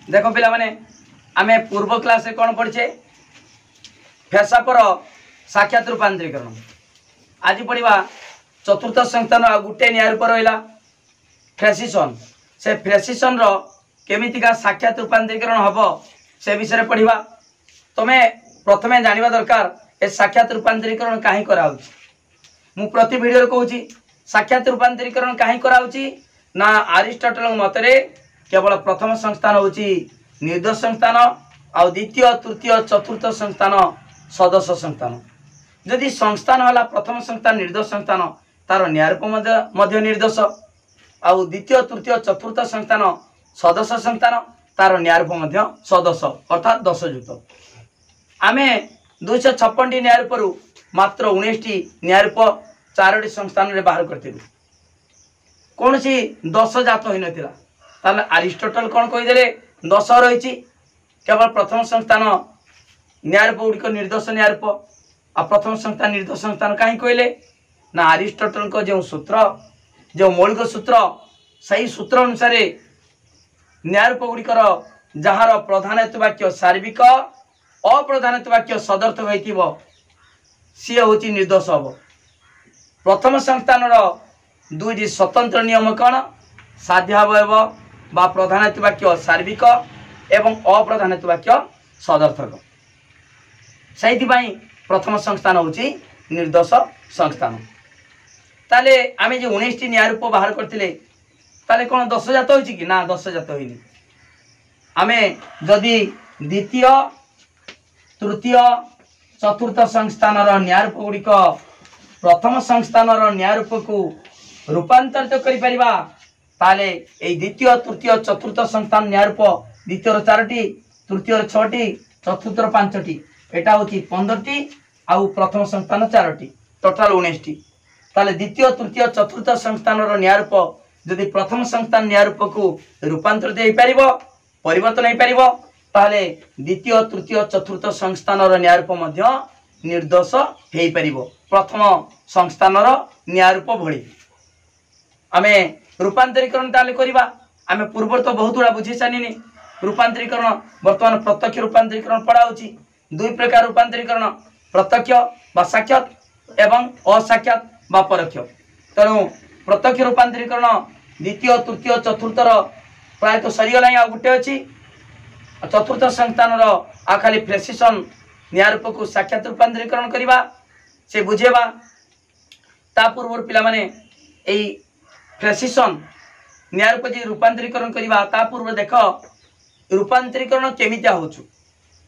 देखो पिला माने आमे पूर्व क्लास रे कौन पढ़े फेसापर साक्षात रूपांतरीकरण। आज पढ़ा चतुर्थ संस्थान आ गुटे न्याय रूप रहा फ्रेसिसन। से फ्रेसिसन केमितिका साक्षात रूपांतरीकरण हम से विषय पढ़ा। तुम्हें प्रथमे जानवा दरकार ए साक्षात रूपांतरीकरण कहीं कराउछि। मु प्रति वीडियो कहूँ साक्षात रूपांतरीकरण कहीं कराउछि ना अरिस्टोटल मतरे केवल प्रथम संस्थान होची निर्दोष संस्थान आ द्वितीय तृतीय चतुर्थ संस्थान सदस्य संस्थान। जदि संस्थान होला प्रथम संस्थान निर्दोष संस्थान तार न्यायरूप मध्य निर्दोष आ द्वितीय तृतीय चतुर्थ संस्थान सदस्य संस्थान तार न्यायरूप मध्य सदस्य अर्थात 10 युक्त। आमे 256 टी न्यायरूप मात्र 19 टी न्यायरूप 4 संस्थान रे बाहर करथिलु। कौन सी 10 जात होई नथिला। ताले अरिस्टोटल कौन कहीदेले 10 रही केवल प्रथम संस्थान न्यायरूप गुड़िक निर्दोष न्यायरूप आ प्रथम संस्थान निर्दोष संस्थान कहीं कहले ना अरिस्टोटल को जो सूत्र जो मौलिक सूत्र सही सूत्र अनुसार न्यायरूप गुड़िकर जार प्रधानत्व वाक्य सार्विक अप्रधानत्व वाक्य सदर्थ होइतिबो सी हूँ निर्दोष हम। प्रथम संस्थान दुईटी स्वतंत्र नियम कौन साध्यावयव बा प्रधानत्व वाक्य सार्विक एवं अप्रधानत्व वाक्य सदर्थक। से प्रथम संस्थान हूँ निर्दोष संस्थान। ताले आमे जो 19 टी न्यायरूप बाहर करथिले ताले कौन 10 जात होइछि कि ना 10 जात होइनी। आमे जदि द्वितीय तृतीय चतुर्थ संस्थान न्यायरूप गुड़िक प्रथम संस्थान न्यायरूप को रूपांतरित करि परिबा ताले ए द्वितीय तृतीय चतुर्थ संस्थान न्यायरूप द्वितीय 4टी तृतीय 6टी चतुर्थ 5टी एटा होची 15टी आउ प्रथम संस्थान 4टी टोटाल 19 टी। ताले द्वितीय तृतीय चतुर्थ संस्थान न्यायरूप जदि प्रथम संस्थान न्यायरूप को रूपांतरित हो पारिबो परिवर्तन हो पारिबो ताले द्वितीय तृतीय चतुर्थ संस्थान न्यायरूप मध्य निर्दोष हो पारिबो प्रथम संस्थान न्यायरूप भली। आमे रूपांतरीकरण ताले करिबा। आमे पूर्व तो बहुत गुड़ा बुझी सानी रूपांतरीकरण वर्तमान प्रत्यक्ष रूपांतरीकरण पढ़ा होची। दुई प्रकार रूपांतरीकरण प्रत्यक्ष बा साक्षात एवं असाक्षात बा परोक्ष। तेणु प्रत्यक्ष रूपांतरीकरण द्वितीय तृतीय चतुर्थर प्रायतः सरीगला आ गुटे अच्छी चतुर्थ संस्थान आ खाली फ्रेसिसन न्यायरूप को साक्षात रूपांतरीकरण करवा से बुझेबा। ता पूर्व पिला माने एई फ्रेसिसन न्यायरूप जी रूपांतरीकरण करवा ता पूर्व देख रूपांतरीकरण केमितिया होछु।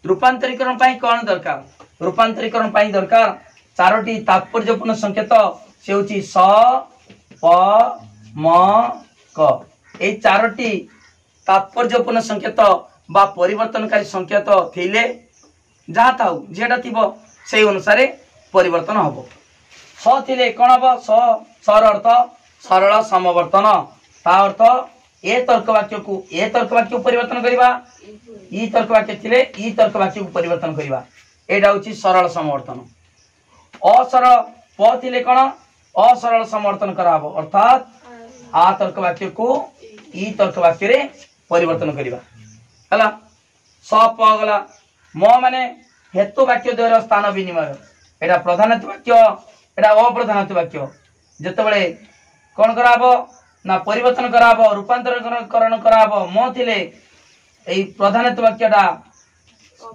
रूपांतरीकरण पाई कौन दरकार रूपांतरीकरण पाई दरकार 4टी तात्पर्यपूर्ण संकेत से होची स प म क। ए 4टी तात्पर्यपूर्ण संकेत बा परिवर्तनकारी संकेत थिले जहाँ थाउ जेटा थिबो से अनुसार परिवर्तन हबो। स थिले कोन हबो सर अर्थ सरल समवर्तन ता अर्थ ए तर्क वाक्य को ए तर्क वाक्य परिवर्तन करिबा ई तर्क वाक्य थिले ई तर्क वाक्य को परिवर्तन करिबा एटा होची सरल समवर्तन। असरल प थिले कोन असरल समवर्तन कराबो अर्थात आ तर्क वाक्य को ई तर्क वाक्य रे परिवर्तन करिबा हला। स प गला म माने हेतु वाक्य द्वयर स्थान विनिमय एटा प्रधानत्व वाक्य एटा अप्रधानत्व वाक्य जेतेबेले कोन कराबो ना परिवर्तन कराबो रूपांतरीकरण कराबो म थिले एई प्रधानत्व वाक्यटा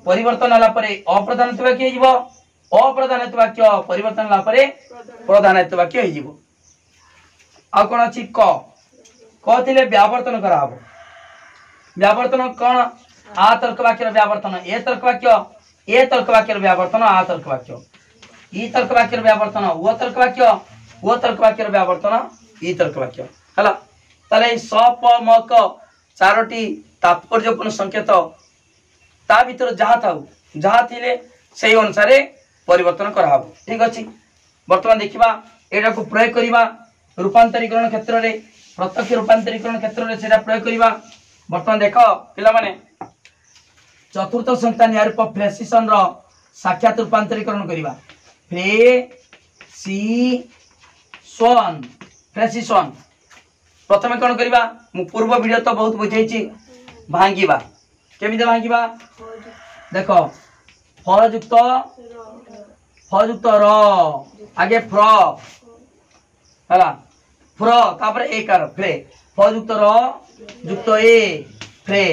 परिवर्तन होला परे अप्रधानत्व वाक्य हिजिबो अप्रधानत्व वाक्य परिवर्तन होला परे प्रधानत्व वाक्य हिजिबो। आ कोन अछि क थिले व्यावर्तन कराबो व्यावर्तन कोन आ तर्क वाक्य व्यावर्तन ए तर्क वाक्य व्यावर्तन आ तर्क वाक्य ई तर्क वाक्य व्यावर्तन ओ तर्क वाक्य व्यावर्तन ई तर्क वाक्य हला। ताले स प म क 4टी तात्पर्यपूर्ण संकेत ता भीतर जहाँ थाउ जहाँ थिले सेही अनुसार परिवर्तन कराबो। ठीक अछि वर्तमान देखिबा एटा को प्रयोग करिबा रूपांतरीकरण क्षेत्र रे प्रत्यक्ष रूपांतरीकरण क्षेत्र रे सेटा प्रयोग करिबा। वर्तमान देख पिला माने चतुर्थ संस्थान न्यायरूप फ्रेसिसन साक्षात रूपांतरीकरण करिबा फ्रेसिसन प्रथमे कौन करवा मु पूर्व वीडियो तो बहुत बुझे भांगा केमिति भांगिबा देख फ युक्त र आगे फ्र हला फ्र तापर ए कर फ्रे फ युक्त र युक्त ए फ्रे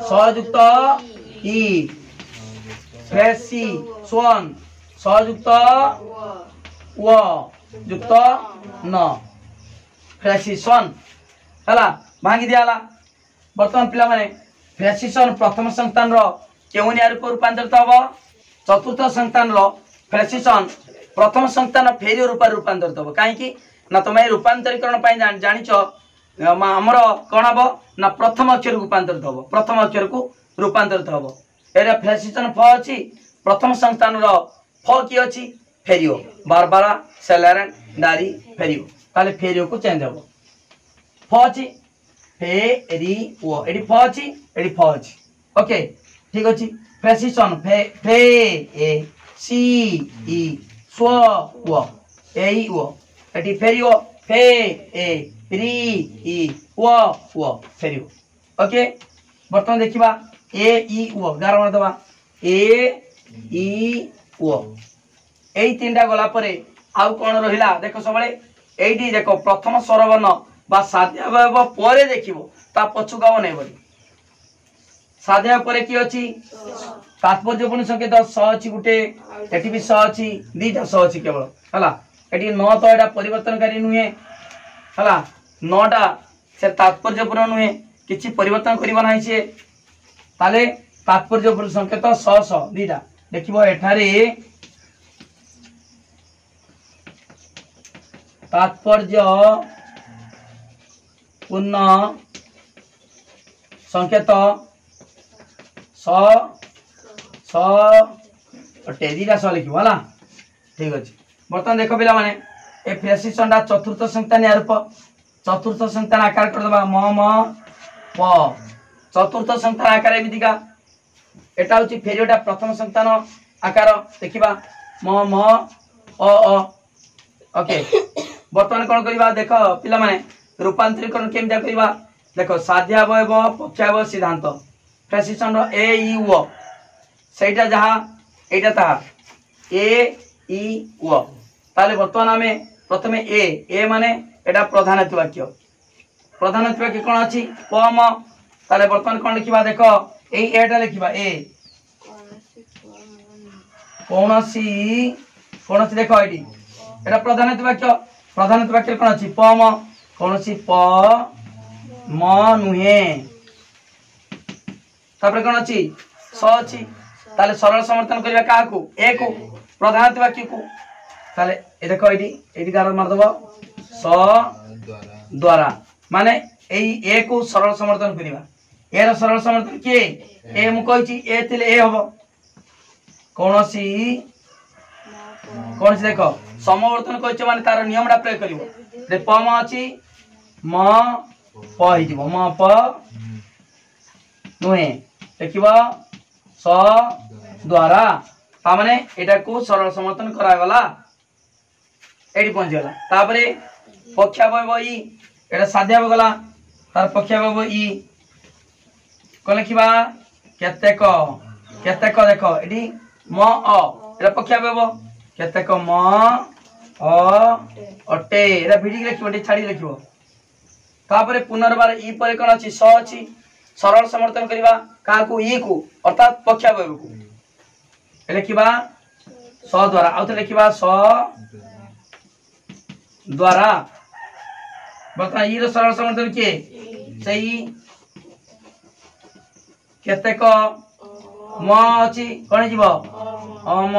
स युक्त ई फ्रेसी स्वर्ण स युक्त व युक्त न फ्रेसिसन हला भांगी दियाला वर्तमान पिला माने फ्रेसिसन प्रथम संतान रो केउ निया रूप रूपांतरित हबो चतुर्थ संतान रो फ्रेसिसन प्रथम संतान फेरी रूप रूपांतरित हबो काहे कि ना तुमे रूपांतरीकरण पई जानिचो हमर कोन हबो ना प्रथम अक्षर को रूपांतरित हबो प्रथम अक्षर को रूपांतरित हबो एरा फ्रेसिसन फ अछि प्रथम संतान रो फ की अछि फेरियो बारबारा सेलेरन डारी फेरियो ताले फेरियो को चेंज हबो फ अछि फेरी ओ एडी फ अछि एडी फ अछि ओके ठीक अछि फ्रेसिसन फे ए सी ई स्व व ए ई ओ एडी फेरियो फे ए री ई ओ फेरियो ओके बर्तमान देखिबा ए ई ओ गार मार दबा ए ई ओ एई तीनटा गला परे आउ कोन रहिला देखो सबले एडी देखो प्रथम स्वरवर्ण बा साध्यावयव परे देखिबो ता पछु गाव नै बली साध्या परे की अछि तात्पर्यपूर्ण संकेत स अछि गुटे एटी भी स अछि दीटा स अछि केवल हला एटी न तो एटा परिवर्तनकारी नुहे हला नटा से तात्पर्यपूर्ण नुहे किछि परिवर्तन करिबो नाही से ताले तात्पर्यपूर्ण संकेत स स दीटा देखिबो एठारे तात्पर्य पूर्ण संकेत स स टेदीरा स लिखिबो हला ठीक अछि बर्तमान देखो पिला माने ए फ्रेसिसन डा चतुर्थ संतान या रूप चतुर्थ संतान आकार कर दबा म म प चतुर्थ संतान आकार एमितिका एटा होची फेरियोटा प्रथम संतान आकार देखिबा म म अ ओके बर्तमान कोन करिबा देखो पिला माने रूपांतरीकरण केमजा करिबा देखो साध्यावयव पक्षावयव सिद्धांत फ्रेसिसन रो ए ई ओ सेटा जहा एटा ता ए ई ओ ताले बर्तमान हमें प्रथमे ए माने एटा प्रधानत्व वाक्य कोन अछि पम ताले बर्तमान कोन लिखिबा देखो ए एटा लिखिबा ए कोनसी देखो एटी एटा प्रधानत्व वाक्य कोन अछि पम कोनसी प म नुहे तापर कोन अछि स अछि ताले सरल समर्थन करिबा का को ए को प्रधानत्व वाक्य को ताले ए देखो एटी गार मार दबो स द्वारा माने एई ए को सरल समर्थन करिबा ए रो सरल समर्थन के ए मु कहिची ए थिले ए हबो कोनसी देखो समवर्तन कहिछ माने तार नियमडा प्रयोग करिवो रे प म अछि म प हि दिबो म प नुहे देखिबा स द्वारा ता माने एटा को सरल समर्थन करा गला एडी पहुंच गला तापरे पक्षावयव ई एटा साध्याव गला तार पक्षावयव ई को लिखिबा केतेक देखो एडी म अ एटा पक्षावयव केतेक म अ अटे एटा भिडी लिखिबो एटी छाडी लिखिबो तापरे पुनर्बार ई परे कोन अछि स अछि सरल समर्थन करिबा का को ई को अर्थात पक्षावयव को लिखिबा स द्वारा आउत लिखिबा स द्वारा बता ई रो सरल समर्थन के सही केतेक म अछि कोन जीवो अम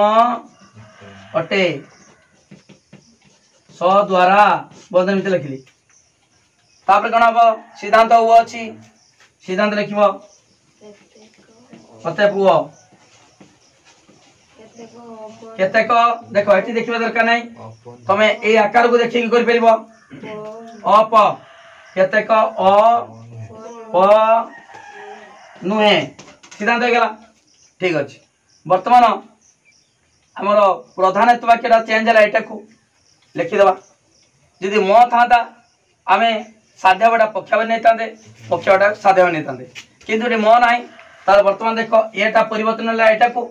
अटे स द्वारा बदन मिते लिखली तापर कोन हबो सिद्धांत ओ अछि सिद्धांत लिखिबो अते पुओ केतेक देखो एठी देखिबा दरकार नै तमे ए आकार को देखि कर परिबो अप केतेक अ प नुहे सिद्धांत हो गला ठीक अछि वर्तमान हमर प्रधानत्व वाक्यटा चेंज हला एटा को लिखि देबा यदि म थांता आमे साध्यावटा पक्षाव नै तांदे पक्षावटा साध्याव नै तांदे किंतु रे म नाही ताले वर्तमान देख एटा परिवर्तन है एटा को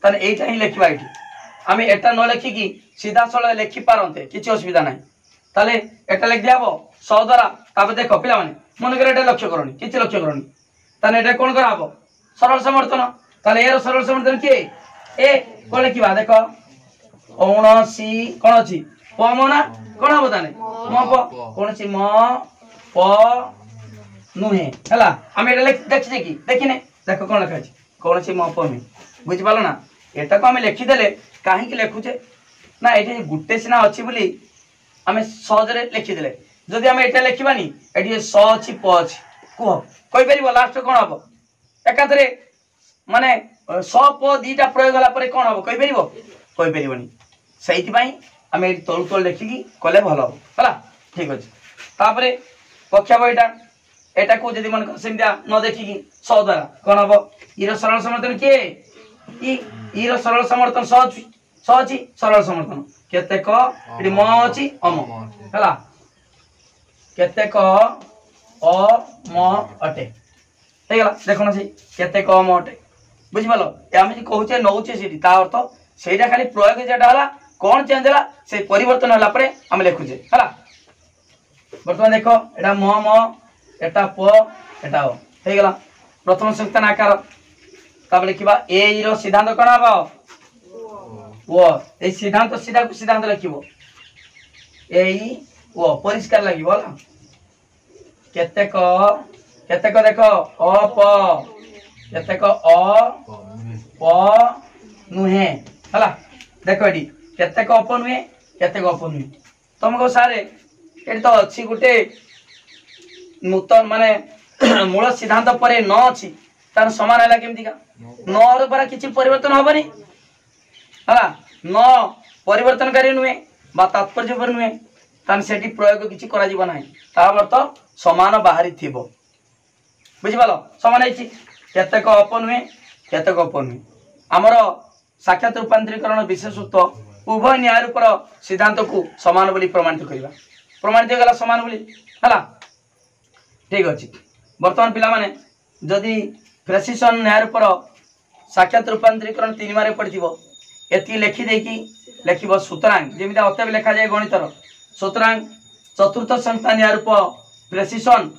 ताले एटा ही लिखवा एठी आमे एटा न लिखिकी सीधा सळ लिखि पारंते किछि असुविधा नाही ताले एटा लिख दियाबो 100 द्वारा ताबे देखो पिला माने मन करे एटा लक्ष्य करनी किछि लक्ष्य करनी ताले एटा कोन कराबो सरल समर्थन ताले एरो सरल समर्थन के ए कोन लिखिबा देखो 79 कोन अछि प मना कोन हबो ताने म प कोन अछि म प नुहे हला हम एटा लिख देखि कि देखिने देखो कोन लिखा अछि कोन अछि म प नु बुझि पालो ना एटा को हम लिखि देले काहे कि लिखुचे ना एठी गुटे सिना अछि बोली हमें सहज रे लिखि देले जदि हम एटा लिखिबानी एठी 100 अछि प अछि को कोइ परिबो लास्ट कोन हबो एकाथरे माने 100 प दीटा प्रयोग होला परे कोन हबो कोइ परिबोनी सहीति पई हमें एठी तोल तोल लिखिकी कले भलो हला ठीक अछि तापरे कक्षा बइटा एटा को जदि मन सेमिया न देखिकी 100 द्वारा कोन हबो इरो सरल समर्थन के इरो सरल समर्थन 100 अछि सरल समर्थन केते क एठी म अछि अम हला केते क अ म अटे हे गला देखो ना से केते क म अटे बुझि पालो ए हम जे कहूचे नउचे सेठी ता अर्थ सेटा खाली प्रयोग जेटा हला कोन चेंज हला से परिवर्तन हला परे हम लिखुचे हला वर्तमान देखो एटा म एटा प एटा ओ हे गला प्रथम संस्थान आकार तब लिखिबा ए रो सिद्धांत कोन हबो वो ए सिद्धांत सीधा को सिद्धांत लिखिबो ए वो परिष्कार लागिबो हला केते को देखो अ प केते को अ प नुहे हला देखो एडी केते को अप नुहे केते को अप नुहे तुमको सारे एडी तो अछि गुटे नूतन माने मूल सिद्धांत परे न अछि तार समान हला केमति का न रो पर किछि परिवर्तन होबनी हला न परिवर्तनकारी नुहे बा तात्पर्य पर नुहे तान सेठी प्रयोग किछि करा जीव नाही ता अर्थ समान बाहरी थिबो बुझि पालो समान आइछि केते को अप नुहे केते को अप नुहे हमरो साक्षात रूपांतरीकरण विशेषत्व उभय न्याय पर सिद्धांत को समान बोली प्रमाणित करिवा प्रमाणित गला समान बोली हला ठीक अछि वर्तमान पिला माने जदि प्रेसिशन न्याय पर साक्षात रूपांतरीकरण 3 मारे पड़थिबो एति लिखि देकी लिखिबो सूत्रांक जेमिदा अतबे लिखा जाय गणितर सूत्रांक चतुर्थ संस्थान न्याय रूप प्रेसिशन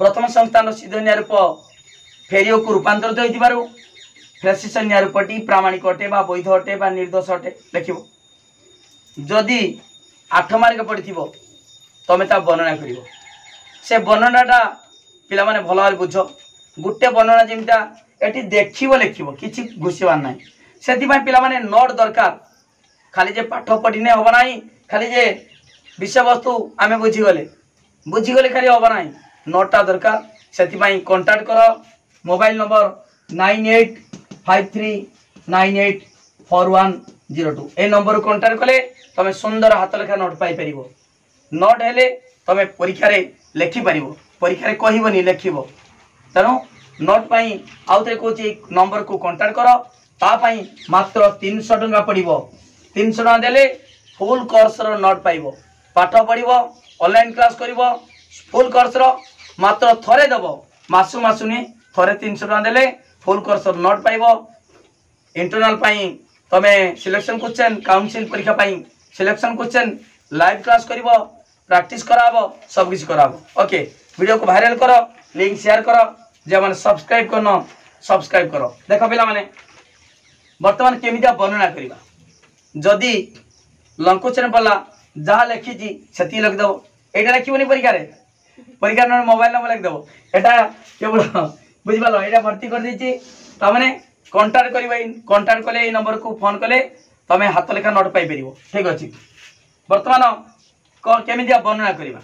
प्रथम संस्थान सिद्ध न्याय रूप फेरियो को रूपांतरित होइतिबारु प्रेसिशन न्याय रूपटी प्रामाणिक अटे बा वैध अटे बा निर्दोष अटे लिखिबो जदि 8 मार्क पड़थिबो तमे ता वर्णना करिवो से वर्णनाटा पिला माने भलो भाबे बुझो गुटे वर्णना जेमिता एटी देखिबो लिखिबो किछि घुसिबार नाही सेति पय पिला माने नोट दरकार खाली जे पाठ पढिने होबा नाही खाली जे विषय वस्तु आमे बुझी गले खाली होबा नाही नोटटा दरकार सेति पय कांटेक्ट करो मोबाइल नंबर 9853984102 ए नंबर कांटेक्ट कले तमे सुंदर हाथ लेखा नोट पाई परिबो नोट हेले तमे परीक्षा रे लेखि परिबो परीक्षा रे कहिबोनी लेखिबो तनो नोट पाई आउतरे कोची नंबर को कांटेक्ट करो ता पाई मात्र 300 टंका पड़िबो 300 टंका देले फुल कोर्स रो नोट पाइबो पाठ पढिबो ऑनलाइन क्लास करिवो फुल कोर्स रो मात्र थरे दबो मासु ने थरे 300 टंका देले फुल कोर्स रो नोट पाइबो इंटरनल पाई तमे सिलेक्शन क्वेश्चन काउंसिल परीक्षा पाई सिलेक्शन क्वेश्चन लाइव क्लास करिवो प्रैक्टिस कराबो सब किछ कराबो ओके वीडियो को वायरल करो लिंक शेयर करो जे माने सब्सक्राइब करनो सब्सक्राइब करो देखो पिला माने वर्तमान केमिता वर्णना करिबा जदी लंकुचन पल्ला जहा लिखि जी सेती लिख दबो एटा लिखिबोनी परीक्षा न मोबाइल नंबर लिख दबो एटा केवल बुझि पालो एटा भर्ती कर देछि त माने कांटेक्ट करिबा कांटेक्ट कले ए नंबर को फोन कले तमे हाथ लेखा नोट पाई परिबो ठीक अछि वर्तमान को केमिता वर्णना करिबा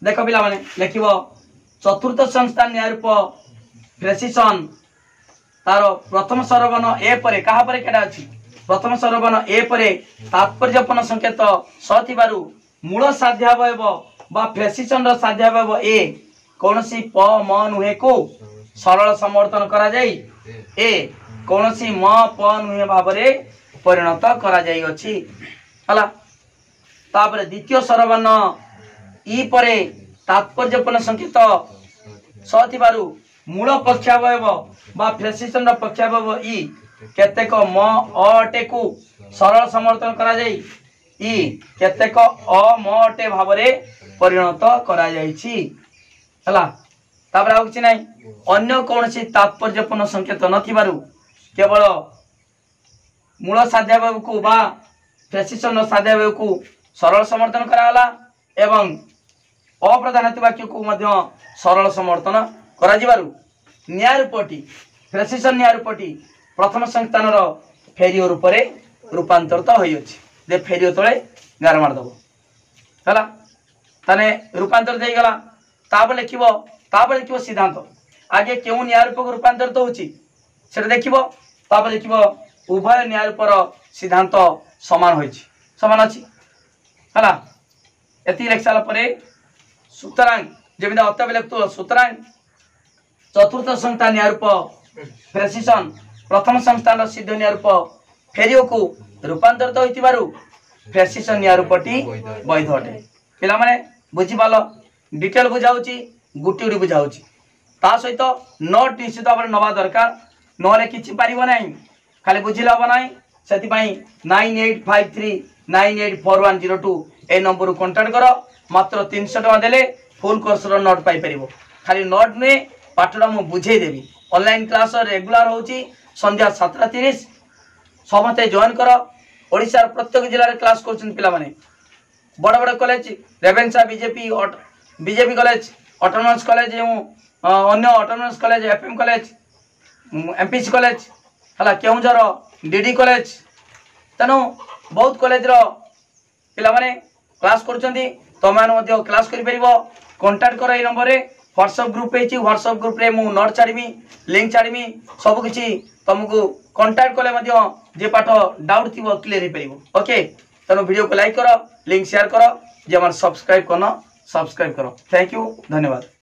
देखो पिला माने लिखिबो चतुर्थ संस्थान न्याय रूप प्रेसिशन तारो प्रथम सरवर्ण ए परे कहा परे केडा अछि प्रथम सरवर्ण ए परे तात्पर्यपन संकेत सथिबारु मूल साध्यावयव बा प्रेसिशन रो साध्यावयव ए कोनसी प म नुहे को सरल समर्थन करा जाई ए कोनसी म प नुहे भाबरे परिणत करा जाई अछि हला तापर द्वितीय सरवर्ण ई परे तात्पर्यपन संकेत सथिबारु मूल पक्षावय बा प्रेसिशन पक्षावय इ केतेक म अटे को सरल समर्थन करा जाई इ केतेक अ म अटे भाबरे परिणत करा जाईछि हला तापर आउ कि नाही अन्य कोनसी तात्पर्यपूर्ण संकेत नथिबारु केवल मूल साध्यावय को बा प्रेसिशन साध्यावय को सरल समर्थन कराला एवं अप्रधानित वाक्य को मध्य सरल समर्थन करा जिबारु न्याय रूपटी प्रेसिशन न्याय रूपटी प्रथम संस्थान रो फेरियो रूप रे रूपांतरित होई अछि दे फेरियो तळे गार मार दबो हला तने रूपांतरित देई गला ताबे लिखिबो सिद्धांत आगे केउ न्याय रूप को रूपांतरित होछि सेटा देखिबो ताबे लिखिबो उभय न्याय रूप रो सिद्धांत समान होइछि समान अछि हला एति लेखसाला परे सुतरां जेमिदा अतबे लेखतो सुतरां चतुर्थ संस्थान न्याय रूप प्रेसिशन प्रथम संस्थान सिद्ध न्याय रूप फेरियो को रूपांतरित होइतिबारु प्रेसिशन न्याय रूपटी वैध अटे पिला माने बुझि पालो डिटेल बुझाउची गुटी गुटी बुझाउची ता सहित नोट निश्चित भाव नवा दरकार नहले किछि पारिबो नाही खाली बुझिला हो नाही सेति पई 9853984102 ए नंबर कांटेक्ट करो मात्र 300 टका देले फुल कोर्स रो नोट पाई परिबो खाली नोट ने पाठडा मु बुझे देबी ऑनलाइन क्लास रेगुलर होची संध्या 7:30 समते जॉइन करो ओडिसा प्रत्येक जिल्ला रे क्लास करछन पिला माने बड़ बड़ college Ravenshaw BJP college autonomous college अन्य autonomous college FM college MPC college हला केउंझर डीडी कॉलेज तनो बहुत कॉलेज रो पिला माने क्लास करछंती तमान मध्ये क्लास करि परिबो कांटेक्ट करो ए नंबर रे व्हाट्सएप ग्रुप है व्हाट्सएप ग्रुप रे मु नोट छाड़मी लिंक छाड़मी सब किछि तुमको कांटेक्ट कले मध्ये जे पाठ डाउट थिबो क्लियर हे परिबो ओके तनो वीडियो को लाइक करो लिंक शेयर करो जे हमर सब्सक्राइब करनो सब्सक्राइब करो थैंक यू धन्यवाद।